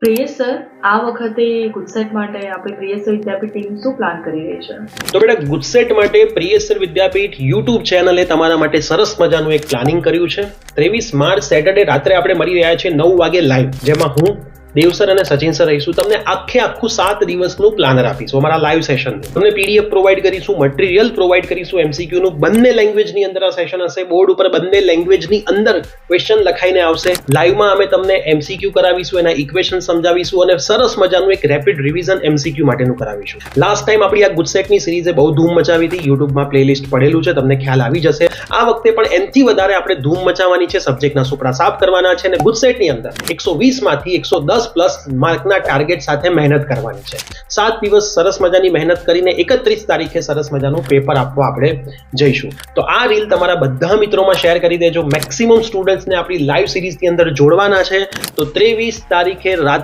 Priyesh sir, આ વખતે ગુજસેટ માટે આપણે પ્રિયેશ વિદ્યાપીઠ ટીમ શું પ્લાન કરી રહી છે? તો બેટા ગુજસેટ માટે પ્રિયેશ વિદ્યાપીઠ યુટ્યુબ ચેનલે તમારા માટે સરસ મજાનું એક પ્લાનિંગ કર્યું છે. 23 માર્ચ સેટરડે રાત્રે આપણે મળી રહ્યા છે 9 વાગે લાઈવ, જેમાં હું દેવ સર અને સચિન સર રહીશું. તમને આખું 7 દિવસનું પ્લાનર આપીશું અમારા લાઈવ સેશન. તમને પીડીએફ પ્રોવાઈડ કરીશું, મટીરિયલ પ્રોવાઈડ કરીશું, એમસીક્યુ નું બંને લેંગ્વેજની અંદર આ સેશન હશે. બોર્ડ ઉપર બંને લેંગ્વેજની અંદર ક્વેશ્ચન લખાઈને આવશે. લાઈવમાં અમે તમને એમસીક્યુ કરાવીશું, એના ઇક્વેશન સમજાવીશું અને સરસ મજાનું એક રેપિડ રિવિઝન એમસીક્યુ માટેનું કરાવીશું. લાસ્ટ ટાઈમ આપણી આ ગુજસેટની સિરીઝે બહુ ધૂમ મચાવી હતી. યુટ્યુબમાં પ્લેલિસ્ટ પડેલું છે, તમને ખ્યાલ આવી જશે. આ વખતે પણ એનથી વધારે આપણે ધૂમ મચાવવાની છે. સબ્જેક્ટના સુપડા સાફ કરવાના છે અને ગુજસેટની અંદર 120 માંથી 110 પ્લસ માર્કના ટાર્ગેટ સાથે મહેનત કરવાની છે. 7 દિવસ સરસ મજાની મહેનત કરીને 31 તારીખે સરસ મજાનું પેપર આપવા આપણે જઈશું. તો આ રીલ તમારા બધા મિત્રોમાં શેર કરી દેજો. મેક્સિમમ સ્ટુડન્ટ્સને આપણી લાઈવ સિરીઝની અંદર જોડવાના છે. તો 23 તારીખે રાત્રે